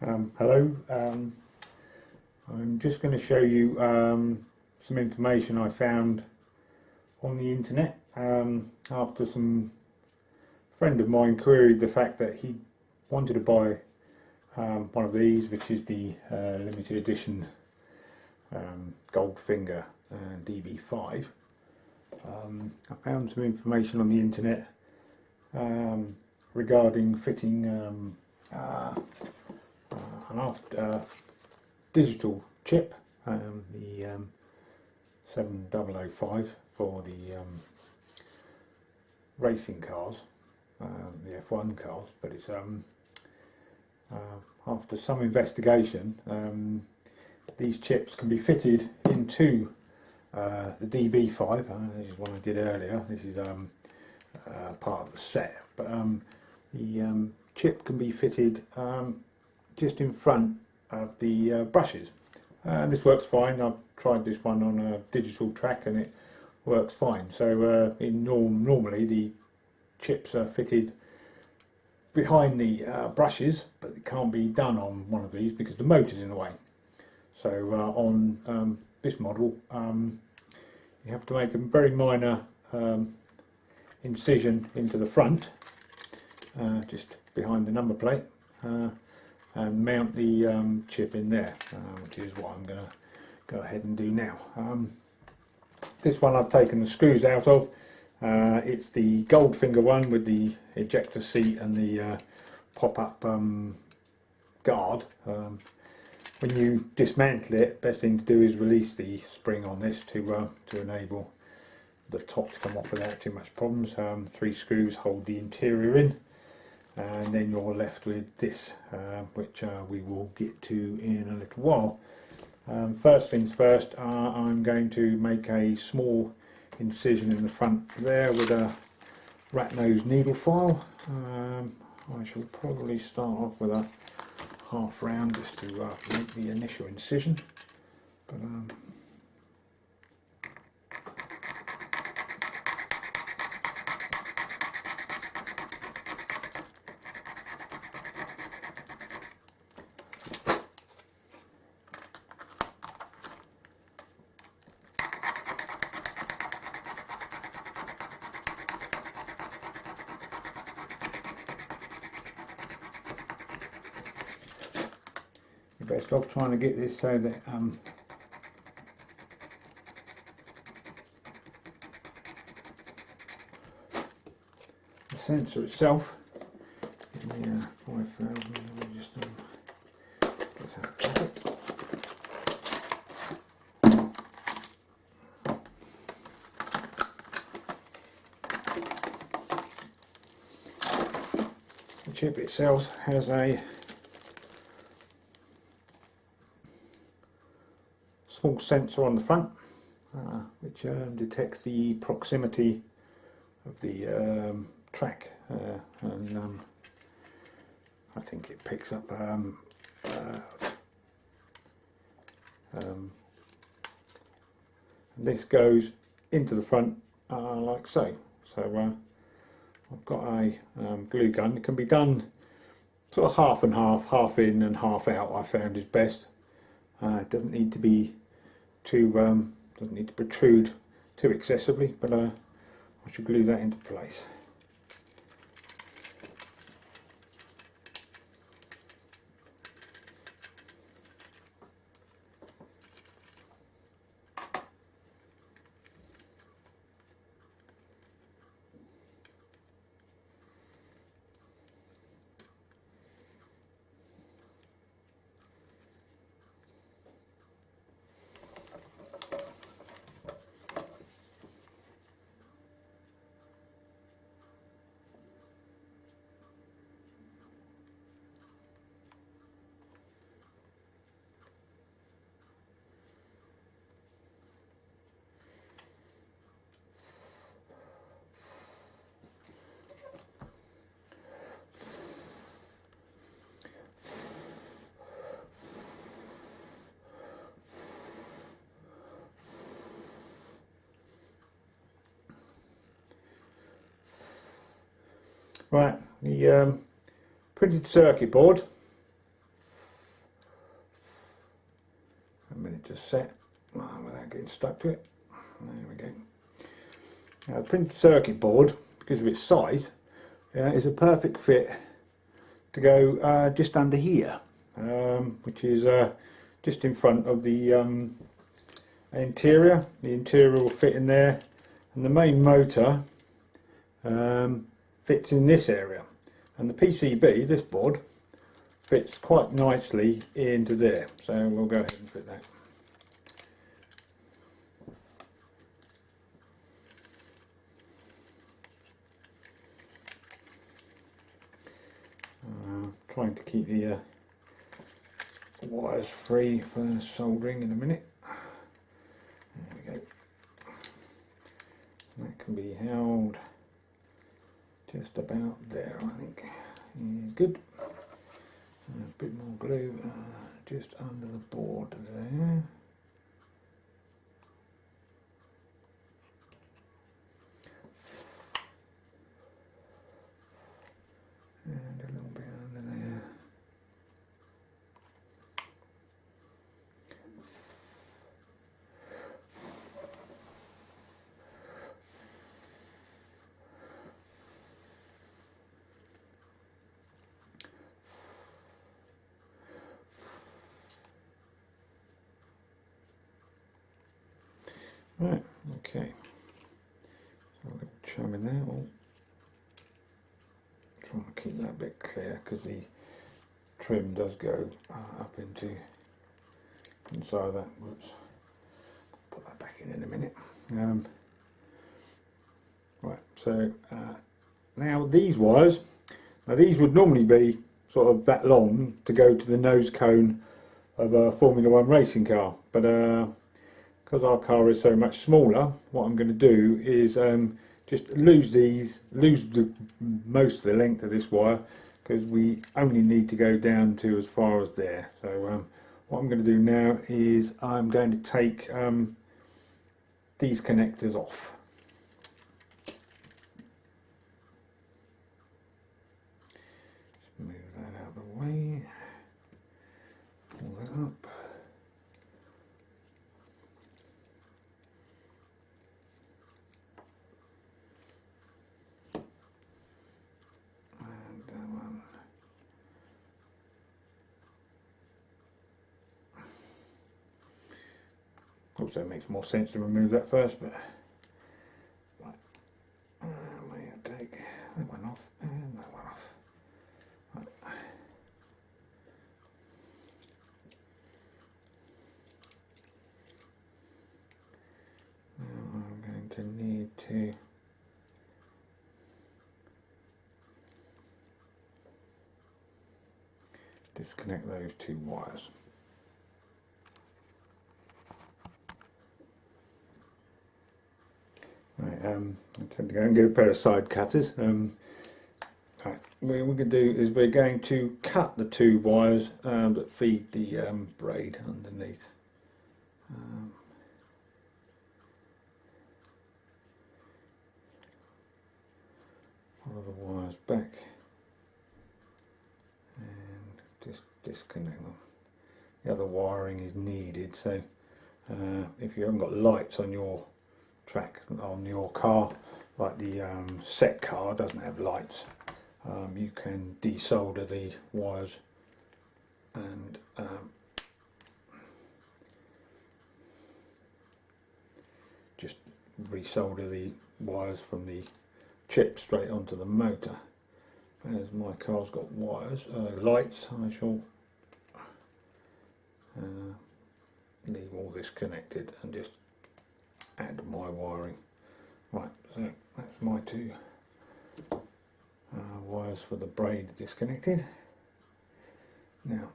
Hello, I'm just going to show you some information I found on the internet after some friend of mine queried the fact that he wanted to buy one of these, which is the limited edition Goldfinger DB5. I found some information on the internet regarding fitting an digital chip, the 7005 for the racing cars, the F1 cars, but it's after some investigation, these chips can be fitted into the DB5. This is one I did earlier. This is part of the set, but the chip can be fitted just in front of the brushes. This works fine. I've tried this one on a digital track and it works fine. So normally the chips are fitted behind the brushes, but it can't be done on one of these because the motor's in the way. So on this model, you have to make a very minor incision into the front, just behind the number plate, and mount the chip in there, which is what I'm going to go ahead and do now. This one I've taken the screws out of. It's the Goldfinger one with the ejector seat and the pop-up guard. When you dismantle it, best thing to do is release the spring on this to enable the top to come off without too much problems. 3 screws hold the interior in, and then you're left with this, which we will get to in a little while. First things first, I'm going to make a small incision in the front there with a rat nose needle file. I shall probably start off with a half round just to make the initial incision, but you're best off trying to get this so that the sensor itself, the 5000, just let's have a check. The chip itself has a small sensor on the front, which detects the proximity of the track, and I think it picks up this goes into the front like so. So I've got a glue gun. It can be done sort of half and half, half in and half out. I found is best. It doesn't need to be too doesn't need to protrude too excessively, but I should glue that into place. Right, the printed circuit board set without getting stuck to it. There we go. Now, the printed circuit board, because of its size, is a perfect fit to go just under here, which is just in front of the interior. The interior will fit in there, and the main motor fits in this area, and the PCB, this board, fits quite nicely into there, so we'll go ahead and fit that. Trying to keep the wires free for soldering in a minute. There we go. That can be held just about there, I think. Yeah, good. A bit more glue just under the board there. And a little bit under there. Right, okay. So a little chum in there. Oh. Trying to keep that bit clear because the trim does go up into inside that. Whoops. Put that back in a minute. Right, so now these wires, these would normally be sort of that long to go to the nose cone of a Formula 1 racing car, but because our car is so much smaller, what I'm going to do is just lose most of the length of this wire, because we only need to go down to as far as there. So what I'm going to do now is I'm going to take these connectors off. Just move that out of the way, pull that up. Also, it makes more sense to remove that first, but right. I'm going to take that one off and that one off. Right. Now I'm going to need to disconnect those two wires. Right, I tend to go and get a pair of side cutters. Right, what we're going to do is we're going to cut the two wires that feed the braid underneath. Follow the wires back and just disconnect them. The other wiring is needed, so if you haven't got lights on your track on your car, like the set car doesn't have lights, you can desolder the wires and just resolder the wires from the chip straight onto the motor. As my car's got wires, lights, I shall leave all this connected and just add my wiring. Right, so that's my two wires for the braid disconnected. Now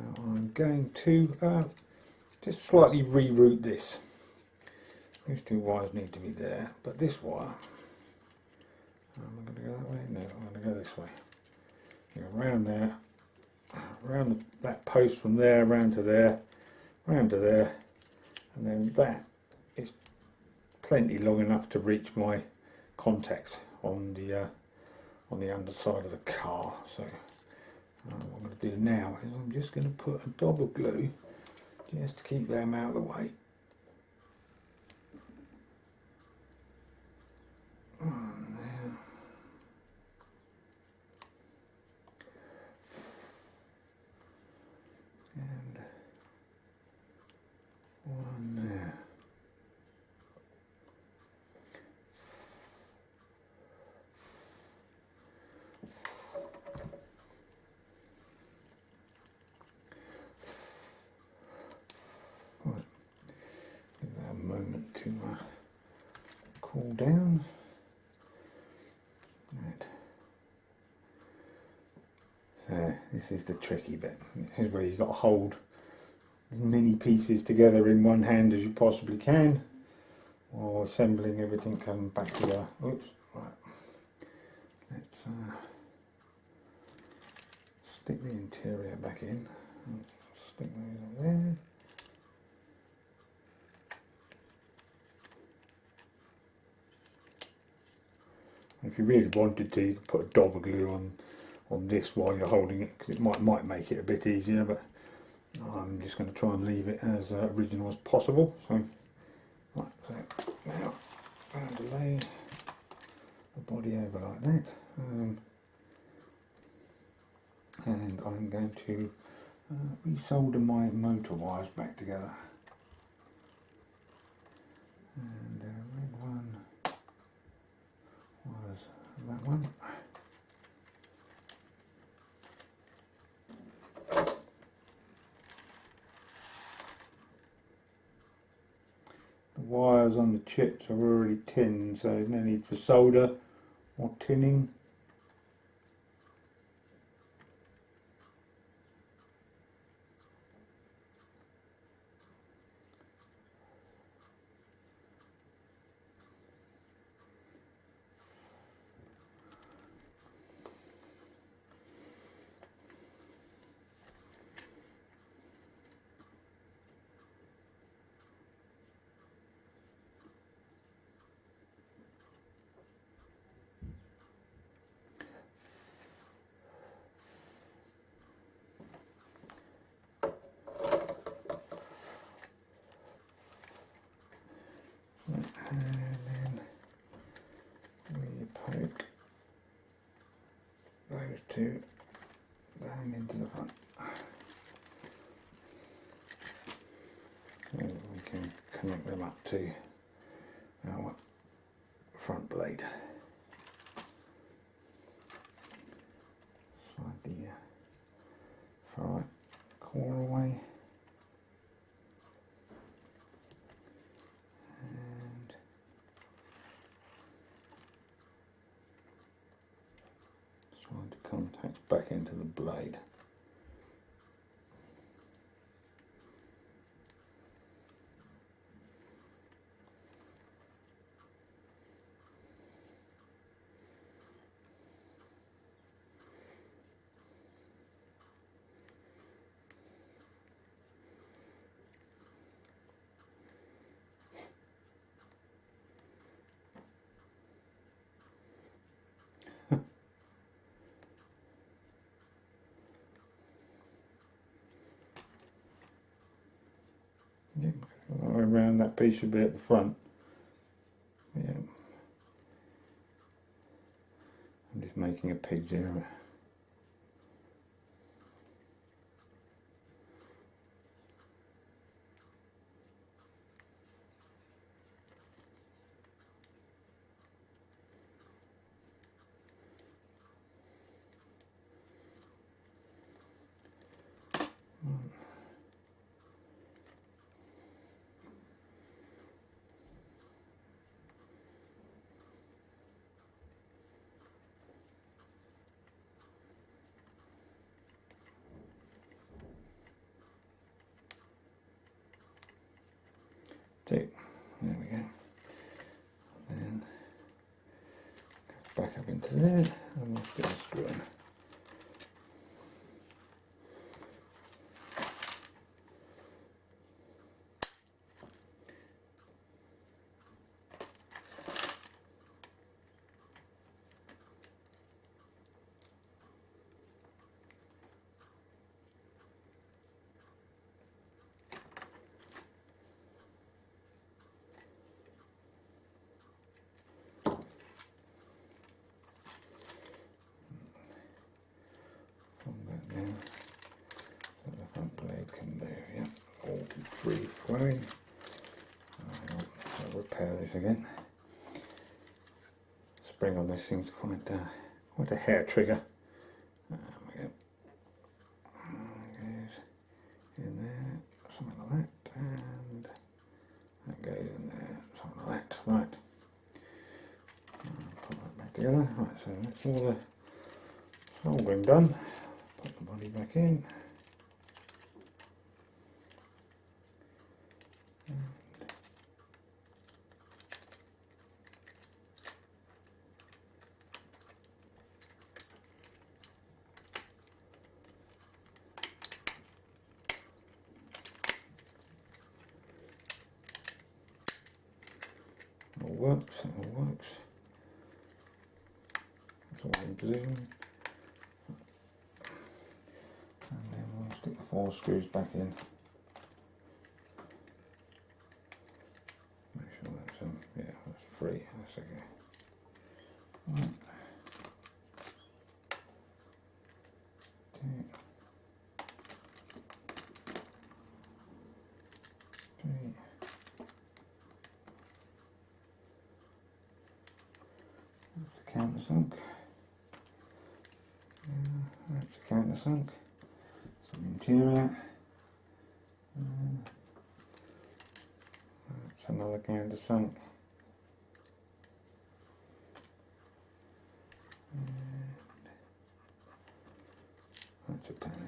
I'm going to just slightly reroute this. These two wires need to be there, but this wire, am I going to go that way? No, I'm going to go this way. Go around there, around that post from there, round to there, round to there. And then that is plenty long enough to reach my contacts on the underside of the car. So What I'm going to do now is I'm just going to put a dab of glue just to keep them out of the way. One there. And one there. Right. Give that a moment to cool down. Right. So this is the tricky bit. This is where you've got to hold as many pieces together in one hand as you possibly can, while assembling everything come back together. Oops, right. Let's stick the interior back in. Stick those up there. If you really wanted to, you could put a dab of glue on this while you're holding it, because it might make it a bit easier, but I'm just going to try and leave it as original as possible. So, right, so now I'm going to lay the body over like that, and I'm going to resolder my motor wires back together. And the red one was that one. The wires on the chips are already tinned, so no need for solder or tinning. And then we poke those two down into the front. And we can connect them up to our front blade. Slide the far right core away. Trying to contact back into the blade. Yeah, around that piece should be at the front. Yeah. I'm just making a pig's ear. There we go. And back up into there, and let's get a screw in. way. I'll repair this again. Spring on this thing's quite a hair trigger. There we go. Goes in there, something like that, and that goes in there, something like that. Right. Put that back together. Right, so that's all the soldering done. Put the body back in. It all works, it all works. It's all in position. And then we'll stick the 4 screws back in. Make sure that's yeah, that's free. That's okay. Right. 2, 3. That's the countersunk. That's the countersunk. Some interior. That's another countersunk. That's a panel.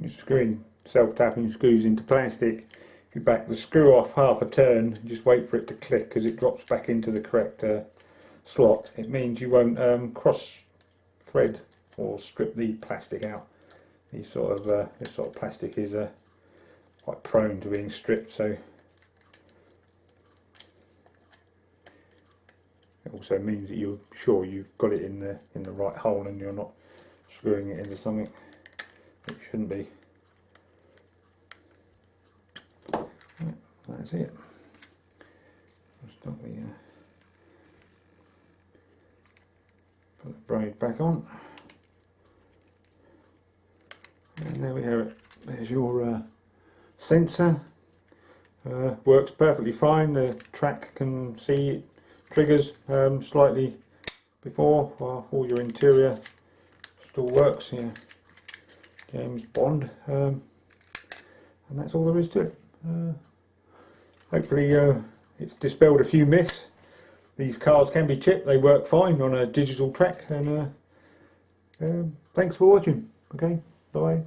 You're screwing self-tapping screws into plastic. If you back the screw off half a turn, just wait for it to click because it drops back into the correct slot. It means you won't cross thread or strip the plastic out. This sort of plastic is quite prone to being stripped, so it also means that you're sure you've got it in the right hole and you're not screwing it into something it shouldn't be. Right, that's it. Stop the put the braid back on, and there we have it. There's your sensor. Works perfectly fine. The track can see it triggers slightly before, while all your interior still works here. James Bond, and that's all there is to it. Hopefully it's dispelled a few myths. These cars can be chipped, they work fine on a digital track, and thanks for watching. Okay, bye.